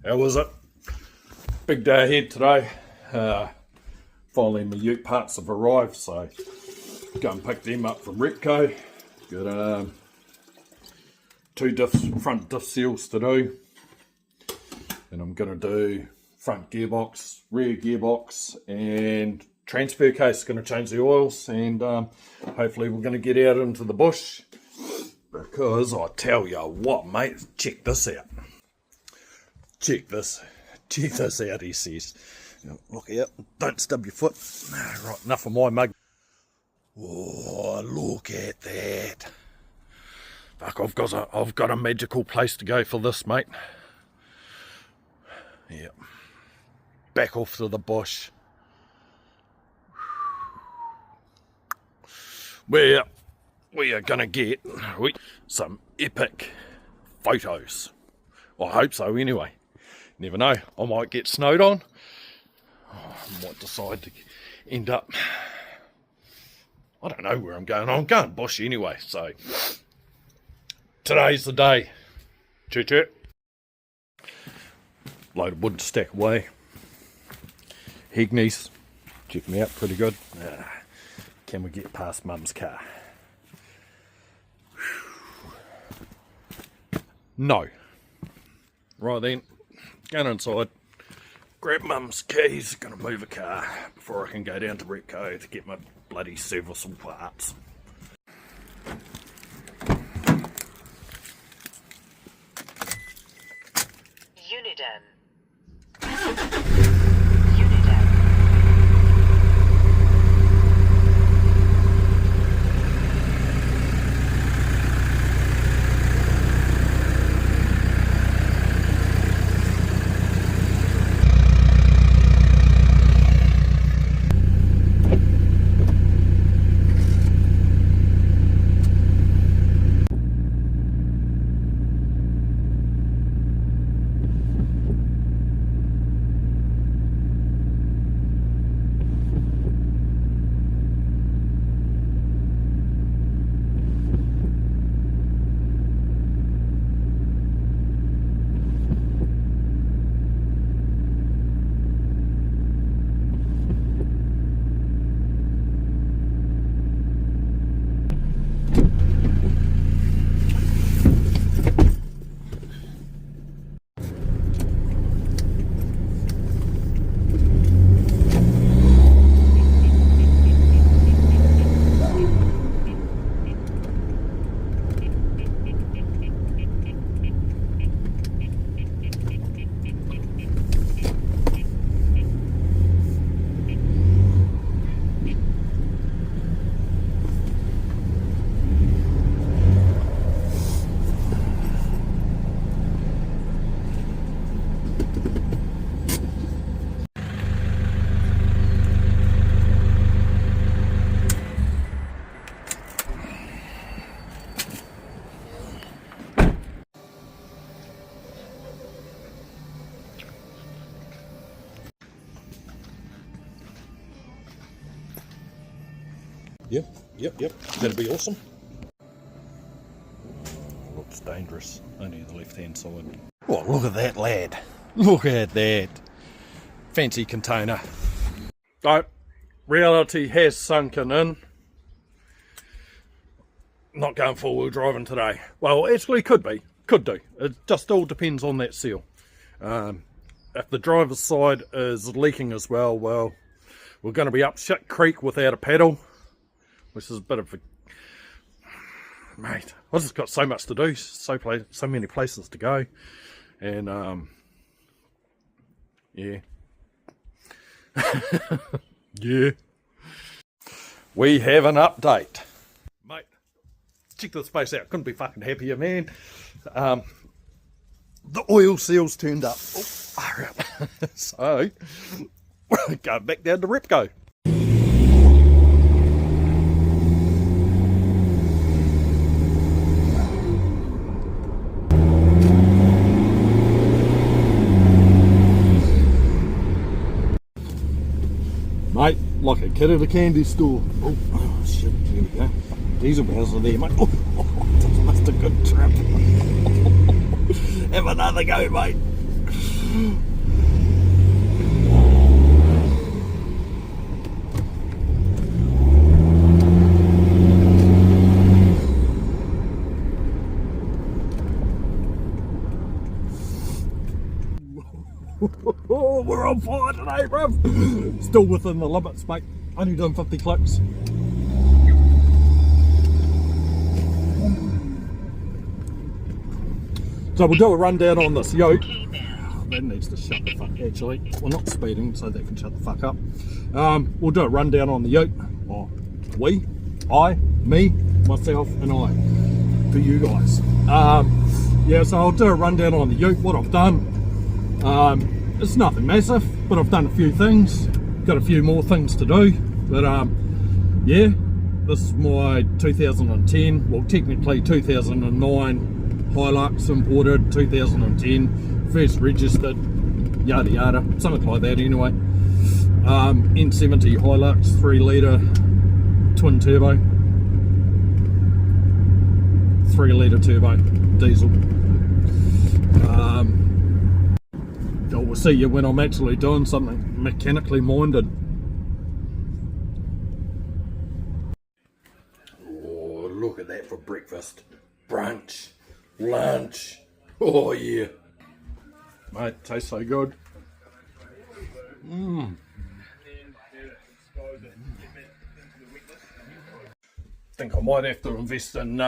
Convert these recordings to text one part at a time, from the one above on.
How was it? Big day ahead today. Finally my ute parts have arrived, so go and pick them up from Repco. Got two front diff seals to do, and I'm going to do front gearbox, rear gearbox, and transfer case. Going to change the oils, and hopefully we're going to get out into the bush, because I tell you what, mate, check this out. Check this out, he says. Look out, don't stub your foot. Right, enough of my mug. Oh, look at that. Fuck, I've got a magical place to go for this, mate. Yep. Back off to the bush. We are gonna get some epic photos. I hope so anyway. Never know, I might get snowed on. I might decide to end up, I don't know where I'm going. I'm going bush anyway, so today's the day. Choo choo. Load of wood to stack away. Higneys, check me out, pretty good. Can we get past Mum's car? No. Right then, going inside, grab Mum's keys, gonna move a car before I can go down to Repco to get my bloody serviceable parts. Uniden. Yep, that'll be awesome. Looks dangerous, only the left hand side. Oh, look at that, lad. Look at that. Fancy container. So, reality has sunken in. Not going four-wheel driving today. Well, actually could be. Could do. It just all depends on that seal. If the driver's side is leaking as well, well, we're going to be up shit creek without a paddle, which is a bit of a... Mate, I've just got so much to do, so many places to go, and yeah. Yeah. We have an update. Mate, check this place out, couldn't be fucking happier, man. The oil seal's turned up. Oh, so, we're going back down to Repco. Mate, like a kid at a candy store. Oh shit, here we go. Diesel bells are there, mate. Oh, that's a good trip. Have another go, mate. Oh, we're on fire today, bruv. Still within the limits, mate. Only doing 50 clicks. So we'll do a rundown on this yoke. That needs to shut the fuck, actually. We're not speeding, so that can shut the fuck up. We'll do a rundown on the yoke. Oh, we, I, me, myself, and I. For you guys. Yeah, so I'll do a rundown on the yoke, what I've done. It's nothing massive, but I've done a few things. Got a few more things to do. But yeah, this is my 2010, well technically 2009 Hilux imported, 2010, first registered, yada yada, something like that anyway. N70 Hilux, 3 litre twin turbo, 3 litre turbo, diesel. We'll see you when I'm actually doing something mechanically minded. Oh, look at that for breakfast, brunch, lunch. Oh yeah, mate, tastes so good. Think I might have to invest in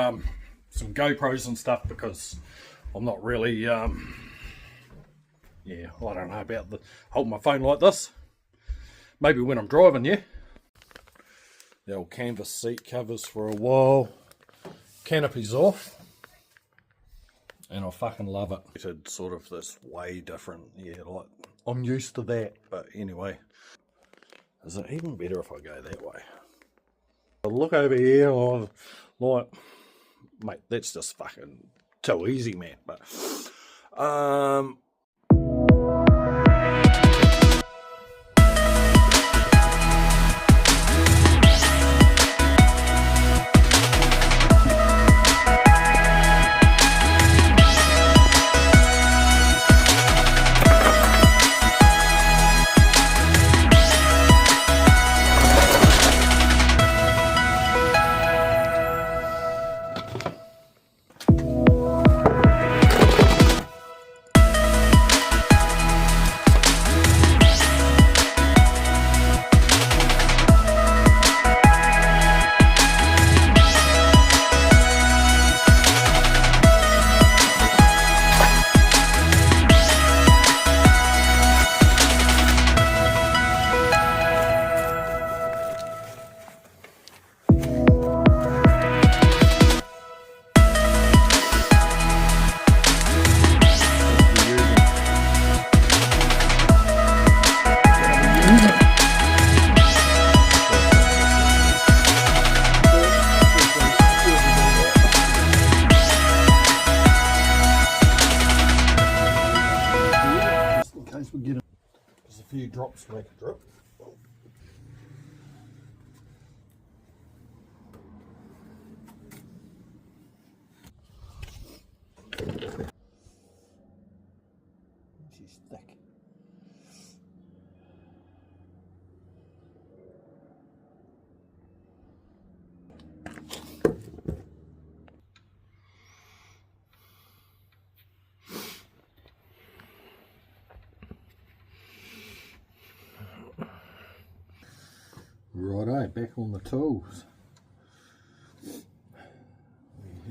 some GoPros and stuff, because I'm not really yeah, I don't know about holding my phone like this. Maybe when I'm driving, yeah. The old canvas seat covers for a while. Canopy's off. And I fucking love it. It's sort of this way different, yeah, like, I'm used to that. But anyway, is it even better if I go that way? I look over here, oh, like, mate, that's just fucking too easy, man. But, there's a few drops to make a drip. She's thick. Righto, back on the tools.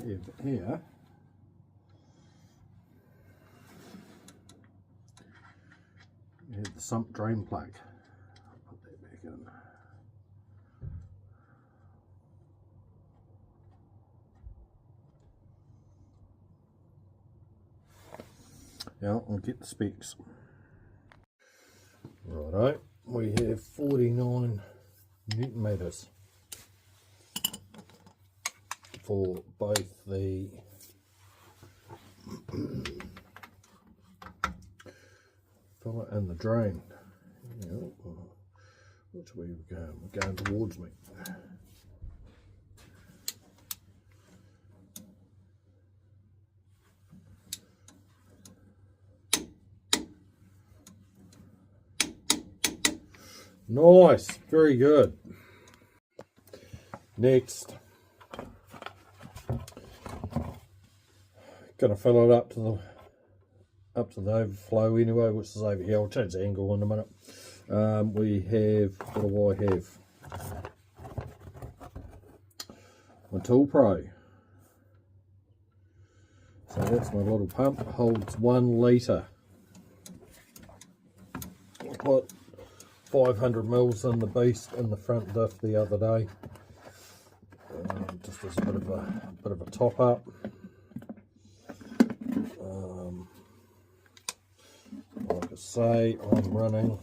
We have here the sump drain plug. I'll put that back in. Now I'll get the specs. Righto, we have 49 Newton meters for both the filler and the drain. Which way we going? We're going towards me. Nice, very good. Next, gonna fill it up to the overflow anyway, which is over here. I'll change the angle in a minute. We have, what do I have? My Tool Pro. So that's my little pump, holds 1 litre. I put 500 mils in the beast in the front diff the other day, just as a bit of a top up. Like I say, I'm running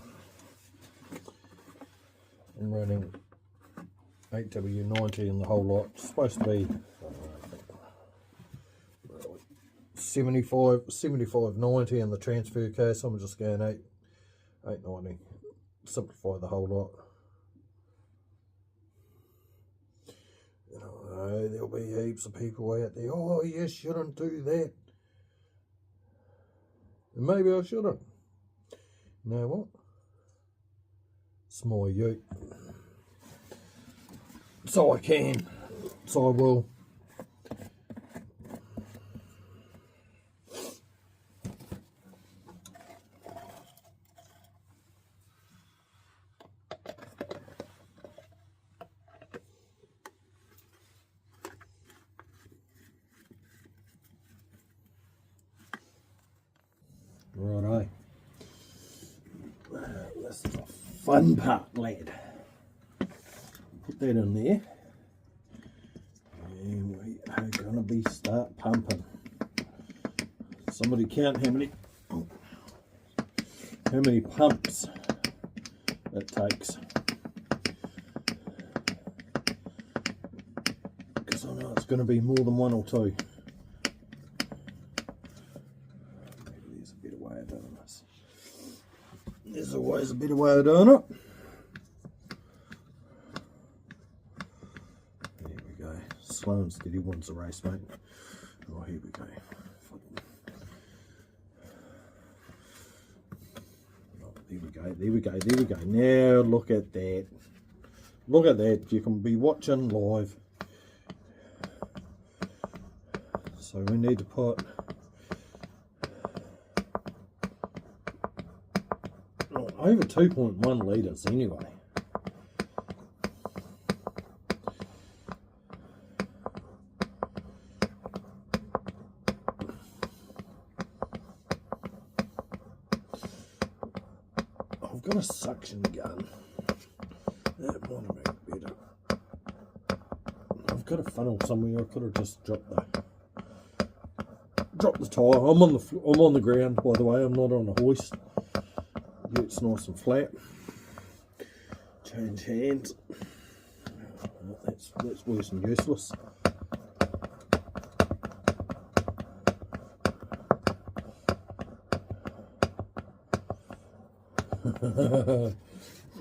8W90 in the whole lot. It's supposed to be 75.90 in the transfer case. I'm just going 890. Simplify the whole lot. You know, there'll be heaps of people out there, oh, you shouldn't do that. And maybe I shouldn't. You know what? It's my ute. So I can. So I will. Righto. This is a fun part, lad. Put that in there. And we are going to be start pumping. Somebody count how many pumps it takes. Because I know it's going to be more than 1 or 2. There's always a better way of doing it. There we go. Slow and steady wins the race, mate. Oh, here we go. Oh, there we go, there we go, there we go. Now look at that. Look at that. You can be watching live. So we need to put over 2.1 litres anyway. I've got a suction gun. That might make it better. I've got a funnel somewhere. I could have just dropped the tyre. I'm on the ground, by the way. I'm not on a hoist. It's nice and flat. Change hands. That's worse than useless.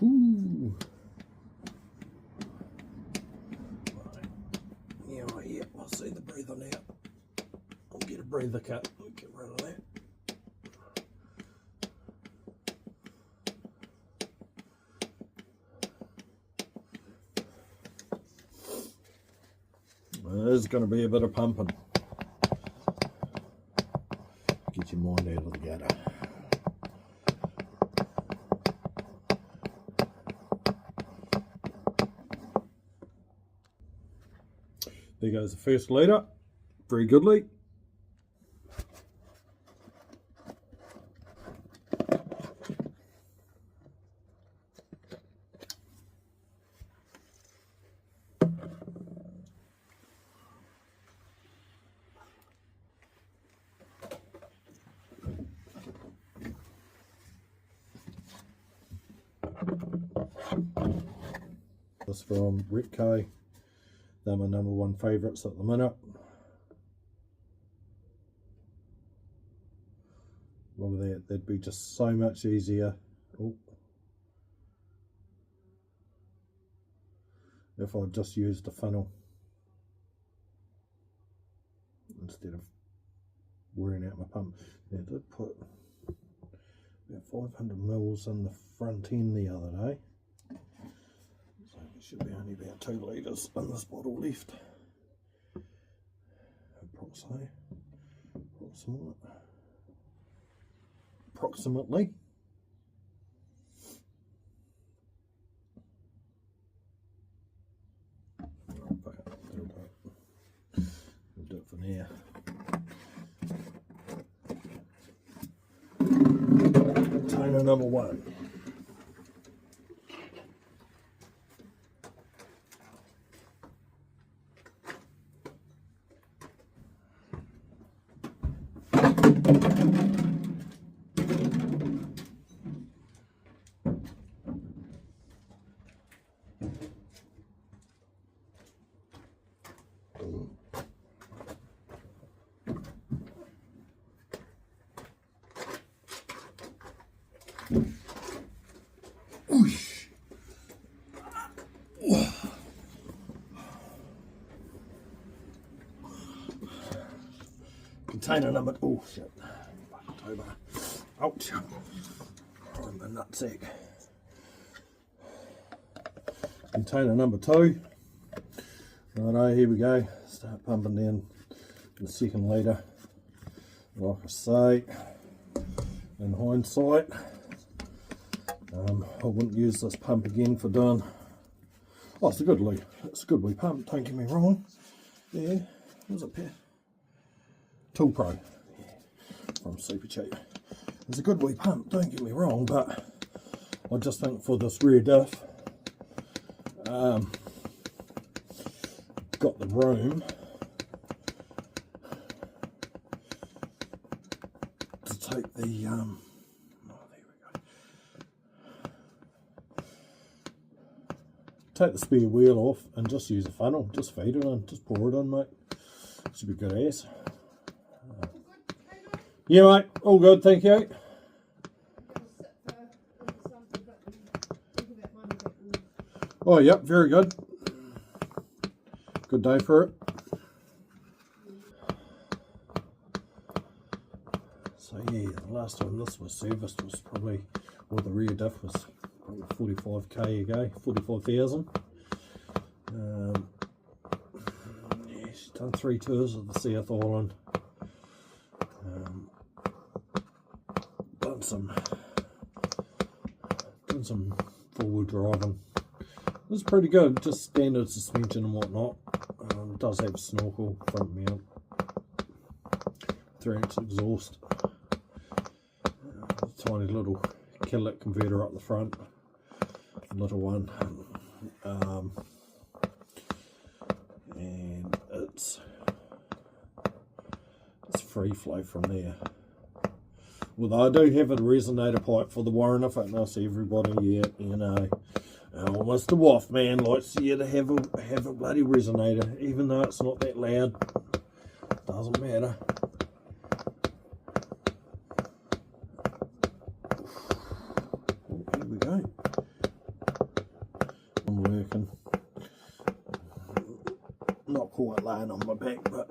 Ooh. Yeah, I'll see the breather now. I'll get a breather cut. Get rid of that. There's going to be a bit of pumping. Get your mind out of the gutter. There goes the first litre. Very goodly. This from Repco. They're my #1 favourites at the minute. Look at that, that'd be just so much easier. Oh. If I just used a funnel instead of wearing out my pump. Now, I did put about 500 mils in the front end the other day. Should be only about 2 litres in this bottle left. Approximately. We'll do it for now. Container number 1. Oosh. Container number, oh shit, October, ouch, I'm a nutsack. Container number 2, righto, here we go, start pumping down the 2nd litre. Like I say, in hindsight, I wouldn't use this pump again for doing, oh, it's a good wee pump, don't get me wrong. Yeah, what's it, Tool Pro, yeah, from Super Cheap. It's a good wee pump, don't get me wrong, but I just think for this Rear Diff, got the room to take the, oh, there we go. Take the spare wheel off and just use a funnel, just feed it in, just pour it in, mate. Should be good as. Yeah, mate, all good, thank you. Oh, yep, very good. Good day for it. So yeah, the last time this was serviced was probably, or the Rear Diff was probably 45k ago, 45,000. Yeah, she's done 3 tours of the South Island. Done some forward driving. It was pretty good, just standard suspension and whatnot. It does have a snorkel front mount, 3-inch exhaust, tiny little catalytic converter up the front, little one, and it's free flow from there. Although I do have a resonator pipe for the warren if it knows everybody, yeah, you know. Almost the waff man likes you to have a bloody resonator, even though it's not that loud. Doesn't matter. Oh, here we go. I'm working. Not quite laying on my back, but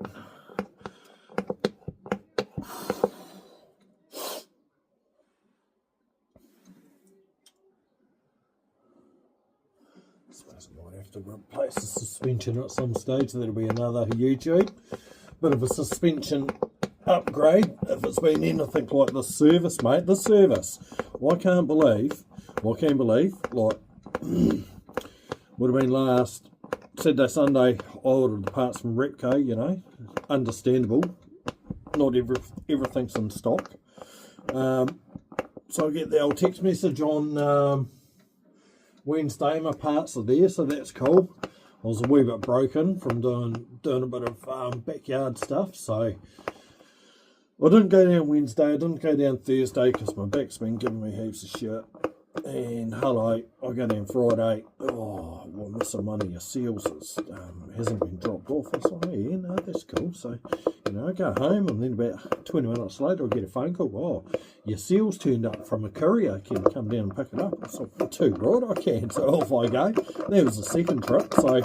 I might have to replace the suspension at some stage. That'll be another YouTube. Bit of a suspension upgrade if it's been anything like this service, mate. This service, I can't believe, like, would have been last Saturday, Sunday, I ordered the parts from Repco, you know, understandable. Not everything's in stock. So I get the old text message on Wednesday, my parts are there, so that's cool. I was a wee bit broken from doing a bit of backyard stuff, so I didn't go down Wednesday, I didn't go down Thursday because my back's been giving me heaps of shit. And hello, I go down Friday. Oh, well, missing one of your seals hasn't been dropped off. I said, oh yeah, no, that's cool. So, you know, I go home and then about 20 minutes later I get a phone call. Oh, your seal's turned up from a courier. Can you come down and pick it up? I said, well, too right, I can. So off I go. That was the second trip. So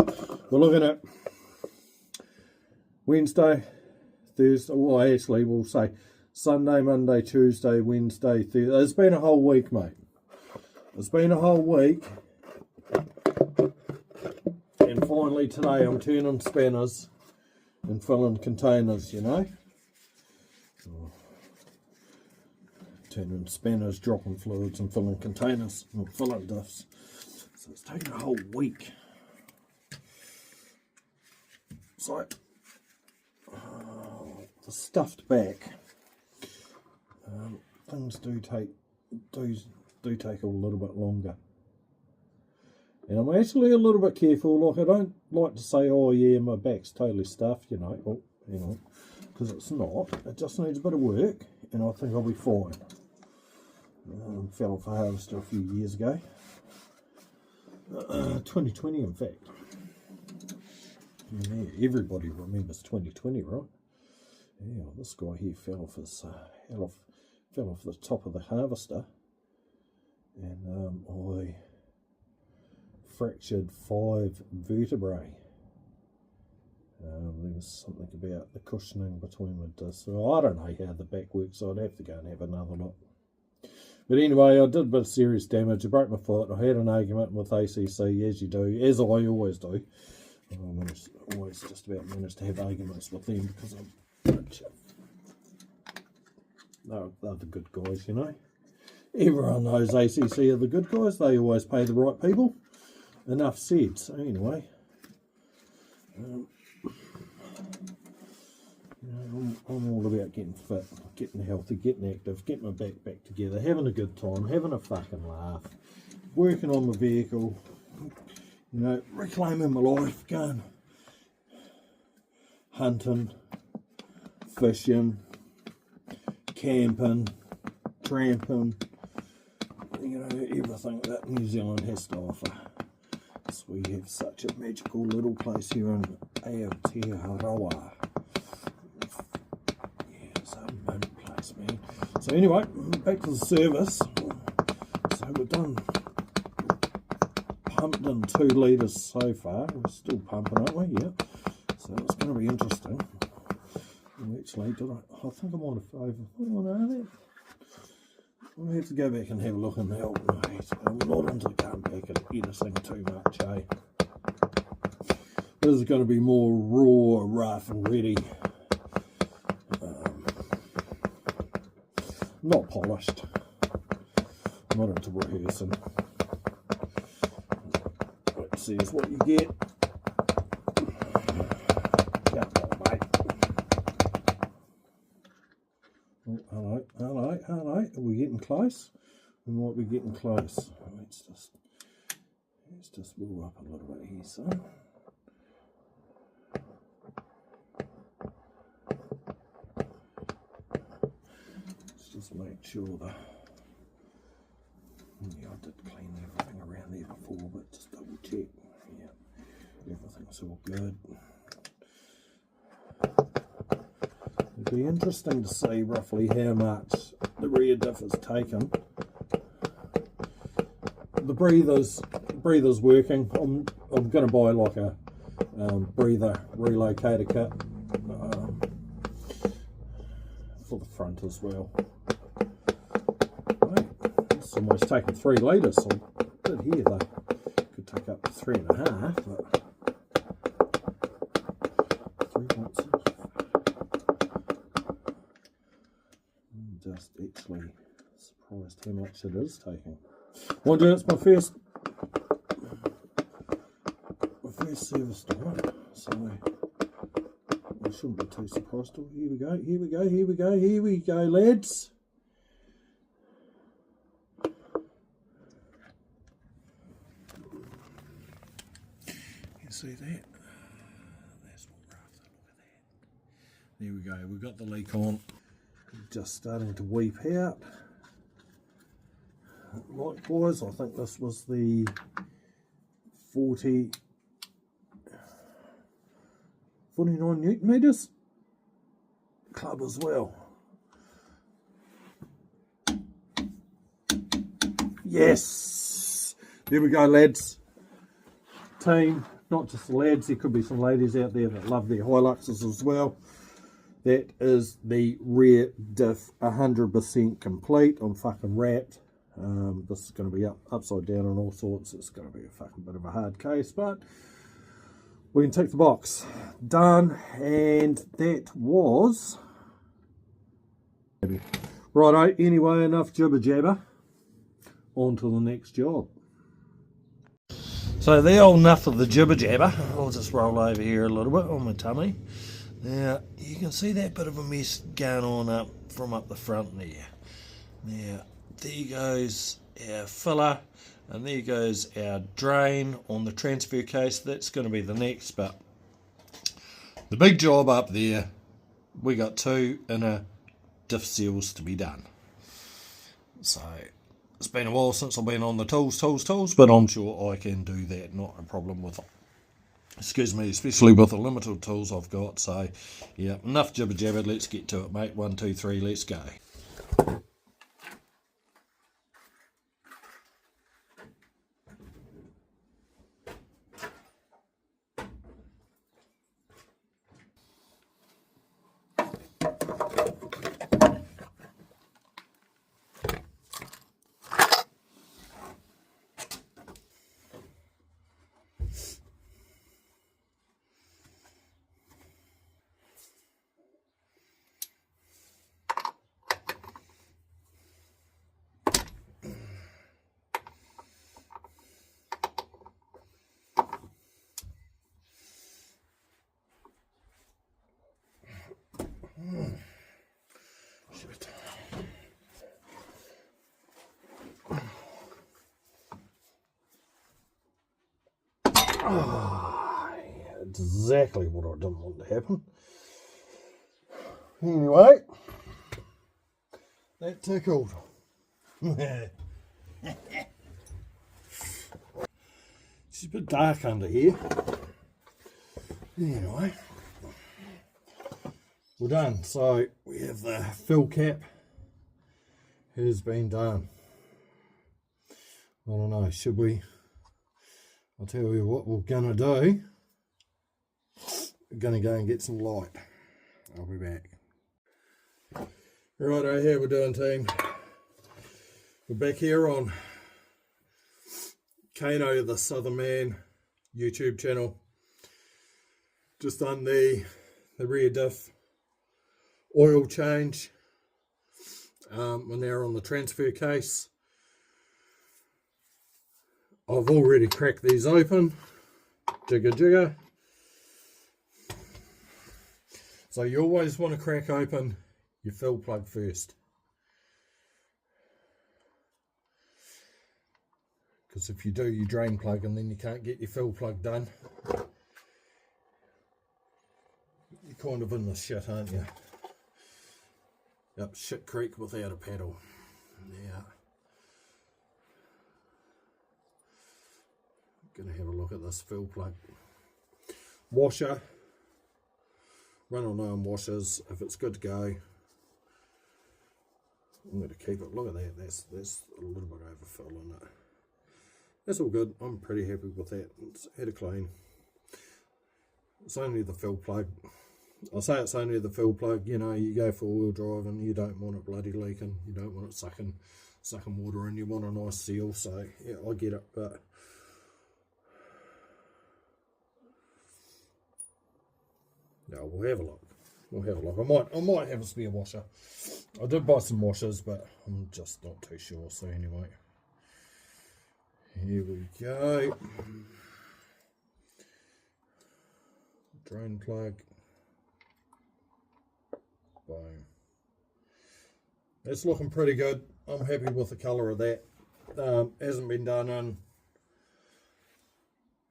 we're looking at Wednesday, Thursday, well actually we'll say Sunday, Monday, Tuesday, Wednesday, Thursday. It's been a whole week, mate. It's been a whole week finally today I'm turning spanners and filling containers, you know. Turning spanners, dropping fluids and filling containers and filling diffs. So it's taken a whole week. So the stuffed back, things do take a little bit longer. And I'm actually a little bit careful. Like, I don't like to say, oh yeah, my back's totally stuffed, you know, because it's not. It just needs a bit of work, and I think I'll be fine. Fell off a harvester a few years ago, 2020 in fact. Yeah, everybody remembers 2020, right? Yeah, this guy here fell off the top of the harvester, and I fractured 5 vertebrae. There was something about the cushioning between the discs. So I don't know how the back works, so I'd have to go and have another look. But anyway, I did a bit of serious damage. I broke my foot. I had an argument with ACC, as you do, as I always do. I always just about managed to have arguments with them because they're the good guys, you know. Everyone knows ACC are the good guys. They always pay the right people. Enough said. So anyway, I'm all about getting fit, getting healthy, getting active, getting my back together, having a good time, having a fucking laugh, working on my vehicle, you know, reclaiming my life, going hunting, fishing, camping, tramping, you know, everything that New Zealand has to offer. So we have such a magical little place here in Aotearoa. Man. So anyway, back to the service. So we've pumped in 2 litres so far. We're still pumping, aren't we? Yeah. So it's going to be interesting. And actually, I think I might have that. We'll have to go back and have a look in the help. I'm not into coming back and editing too much, eh? This is going to be more raw, rough and ready. Not polished. I'm not into rehearsing. Let's see is what you get. Come on, mate. Oh, hello. Are we getting close? We might be getting close. Let's just move up a little bit here, son. Just make sure I did clean everything around there before, but just double check. Yeah, everything's all good. It'd be interesting to see roughly how much the rear diff has taken. The breather's working. I'm going to buy like a breather relocator kit for the front as well. It's almost taken 3 litres, so I did hear they could take up to 3.5, but 3.6. I'm just actually surprised how much it is taking. Mind you, it's my first service time, so I shouldn't be too surprised. Oh, here we go, lads. See that? That's what we're after. Look at that. There we go. We've got the leak on. Just starting to weep out. Likewise, I think this was the 49 Newton meters club as well. Yes! There we go, lads. Team. Not just the lads, there could be some ladies out there that love their Hiluxes as well. That is the Rear Diff 100% complete. I'm fucking wrapped. This is going to be upside down and all sorts. It's going to be a fucking bit of a hard case, but we can tick the box. Done, and that was... Righto, anyway, enough jibber jabber. On to the next job. So the old enough of the jibber jabber. I'll just roll over here a little bit on my tummy. Now, you can see that bit of a mess going on up from up the front there. Now, there goes our filler, and there goes our drain on the transfer case. That's going to be the next, but the big job up there, we got 2 inner diff seals to be done. So, it's been a while since I've been on the tools, but I'm sure I can do that, not a problem with it. Excuse me, especially with the limited tools I've got. So, yeah, enough jibber jabber, let's get to it, mate. 1, 2, 3, let's go. Oh, yeah, exactly what I didn't want to happen. Anyway, that tickled. It's a bit dark under here. Anyway, we're done. So we have the fill cap has been done. I don't know, should we? I'll tell you what we're gonna do. We're gonna go and get some light. I'll be back. Righto, how we doing, team? We're back here on Kano the Southern Man YouTube channel. Just done the rear diff oil change. We're now on the transfer case. I've already cracked these open. Jigger jigger. So you always want to crack open your fill plug first. Because if you do your drain plug and then you can't get your fill plug done, you're kind of in the shit, aren't you? Up shit creek without a paddle. Yeah. Gonna have a look at this fill plug. Washer. Run on arm washers. If it's good to go, I'm going to keep it. Look at that. That's a little bit overfill in it. That's all good. I'm pretty happy with that. It's had a clean. It's only the fill plug. I say it's only the fill plug. You know, you go for all-wheel drive and you don't want it bloody leaking. You don't want it sucking water in. You want a nice seal. So yeah, I get it, but no, we'll have a look. We'll have a look. I might have a spare washer. I did buy some washers, but I'm just not too sure. So anyway, here we go. Drain plug. Boom. It's looking pretty good. I'm happy with the colour of that. Hasn't been done in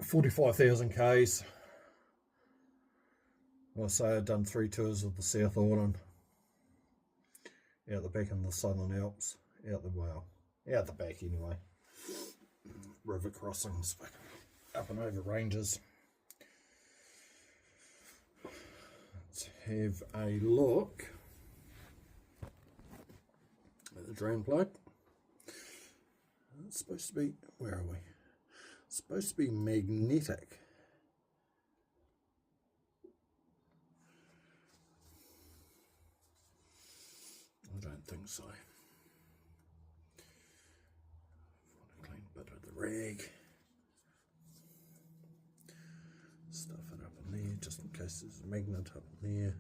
45,000 Ks. I say I've done 3 tours of the South Island, out the back in the Southern Alps, out the back anyway. River crossings, up and over ranges. Let's have a look at the drain plug. It's supposed to be, where are we? It's supposed to be magnetic. I don't think so. Want a clean bit of the rag. Stuff it case there's a magnet up there.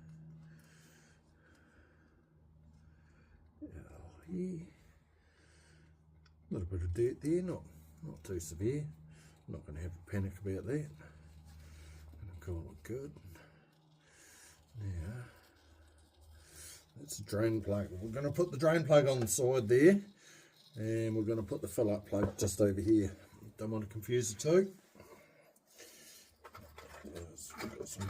Yeah. A little bit of dirt there, not too severe. I'm not going to have a panic about that. Going to call it good. Now, that's the drain plug. We're going to put the drain plug on the side there, and we're going to put the fill up plug just over here. Don't want to confuse the two. We've got some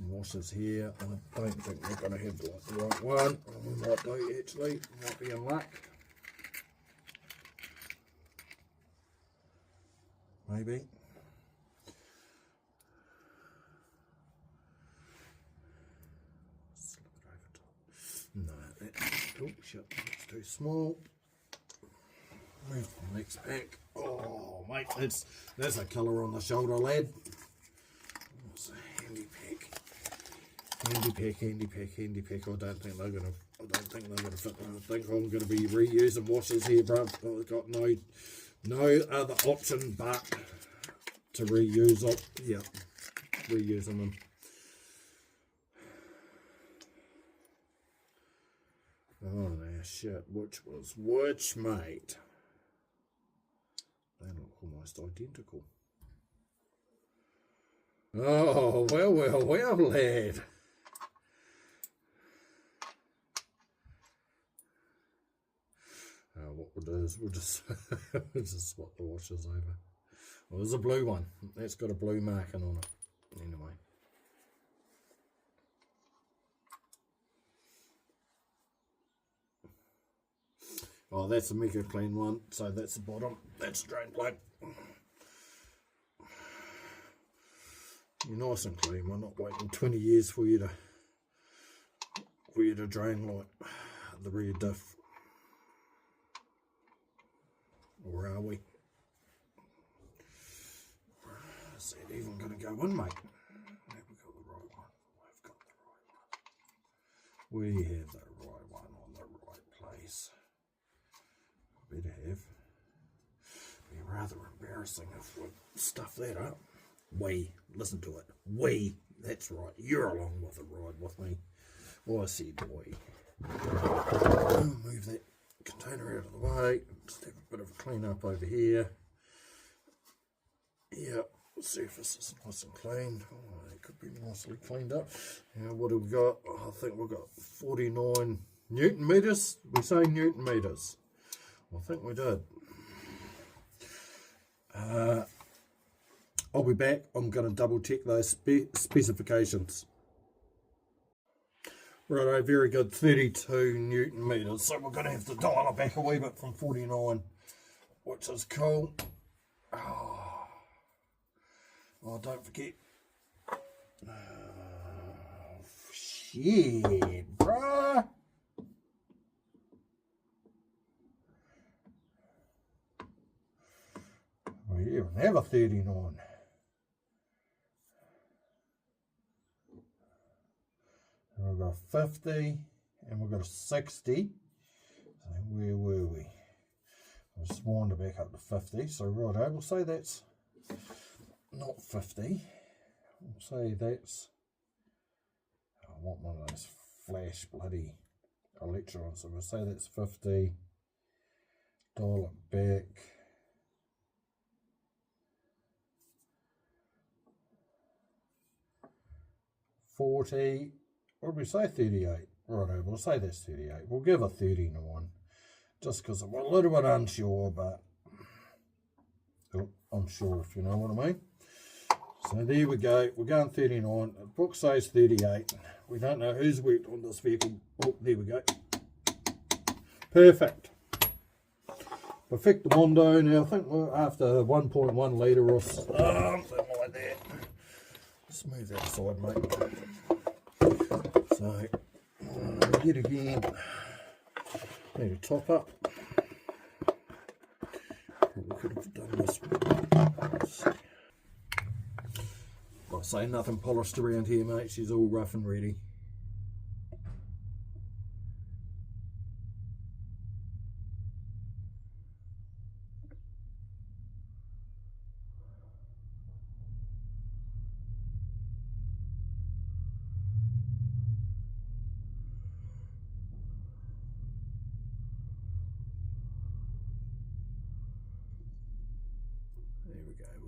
washers here. I don't think we're going to have the right one. We might do actually, might be in luck. Maybe. Slip it over top. No, oh shit, that's too small. Move the next pack. Oh mate, that's a colour on the shoulder, lad. It's a handy pack. Handy pack. I don't think they're gonna fit. I think I'm gonna be reusing washers here, bro. I've got no other option but to reuse it. Yeah, reusing them. Oh now shit, which mate? They look almost identical. Oh well, lad. What we'll do is we'll just swap the washers over. Well, there's a blue one. That's got a blue marking on it. Anyway. Oh, that's the Mega Clean one. So that's the bottom. That's the drain plug. You're nice and clean. We're not waiting 20 years for you to drain like the Rear Diff. Or are we? Is that even going to go in, mate? Have we got the right one? We've got the right one. We have the right one on the right place. Better have. Be rather embarrassing if we stuff that up. Listen to it. That's right. You're along with the ride with me. Oh, I said we. Move that container out of the way. Just have a bit of a clean up over here. Yeah, the surface is nice and clean. Oh, it could be nicely cleaned up. Now, what have we got? Oh, I think we've got 49 Newton meters. We say Newton meters. I think we did. I'll be back. I'm going to double check those specifications. Righto, very good. 32 Newton meters. So we're going to have to dial it back a wee bit from 49, which is cool. Oh, don't forget. Shit, bruh. We even have a 39. And we've got a 50 and we've got a 60. So where were we? I'll just wander back up to 50. So righto, we'll say that's not 50. We'll say that's, I want one of those flash bloody electrons. So we'll say that's 50. Dial it back. 40, what did we say, 38? Righto, we'll say that's 38. We'll give a 39, just because I'm a little bit unsure, but I'm sure, if you know what I mean. So there we go, we're going 39. The book says 38. We don't know who's worked on this vehicle. Oh, there we go. Perfect. Perfectamundo. Now I think we're after 1.1 litre or something like that. Just move that aside, mate. So, yet again, need a top up. We could have done this. Like I say, nothing polished around here, mate. She's all rough and ready.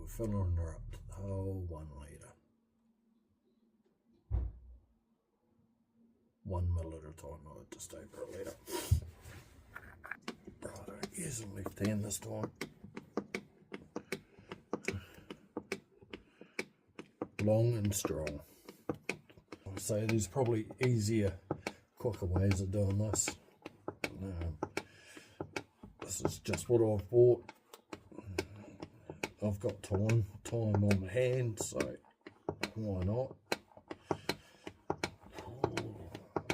we're filling her up to the whole 1 litre. 1 mil at a time, not just over a litre. Right, using left hand this time. Long and strong. I'd say there's probably easier, quicker ways of doing this. This is just what I've bought. I've got time on my hand, so why not?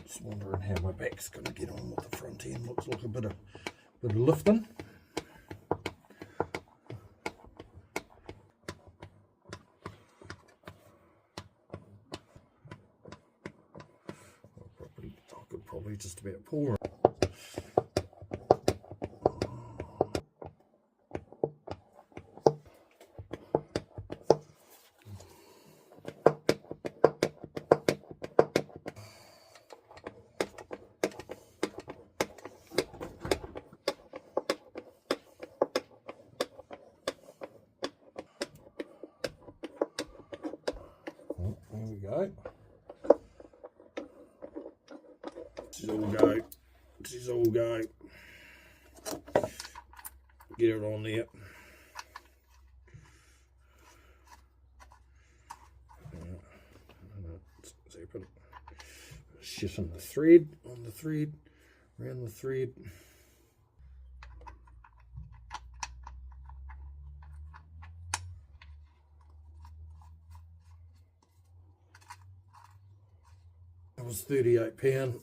Just wondering how my back's going to get on with the front end. Looks like a bit of lifting. I could probably just about pull her. There we go. This all go. This all go. Get it on there. So you put shit on the thread, around the thread. That was 38 pound,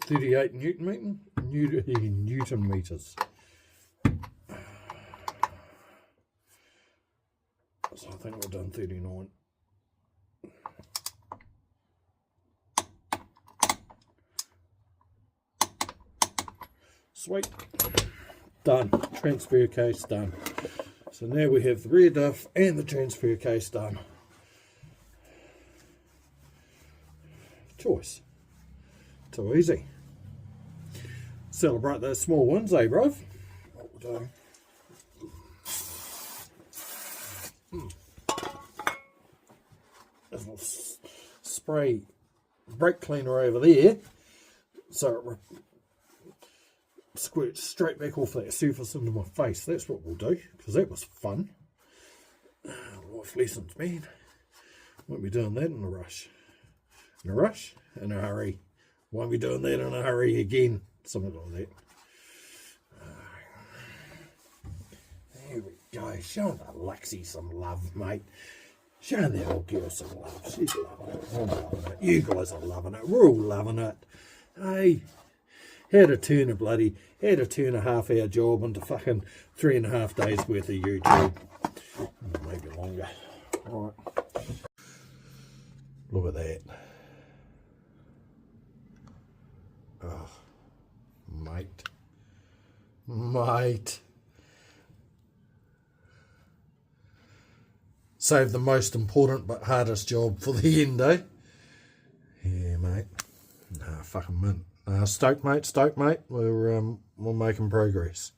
38 newton meters. So I think we've done 39. Sweet. Done. Transfer case done. So now we have the rear diff and the transfer case done. Choice. Too easy. Celebrate those small ones, eh, bruv? What we'll do. We'll spray brake cleaner over there so it squirts straight back off that surface into my face. That's what we'll do, because that was fun. Life lessons, man. Won't be doing that in a rush. In a rush? In a hurry. Won't be doing that in a hurry again. Something like that. There we go. Showing the Lexi some love, mate. Showing the old girl some love. She's loving it. I'm loving it. You guys are loving it. We're all loving it. Hey, had to turn a half-hour job into fucking 3.5 days worth of YouTube. Maybe longer. All right. Look at that. Oh, mate. Save the most important but hardest job for the end, eh? Yeah, mate. Nah, fucking mint. Stoked, mate. We're making progress.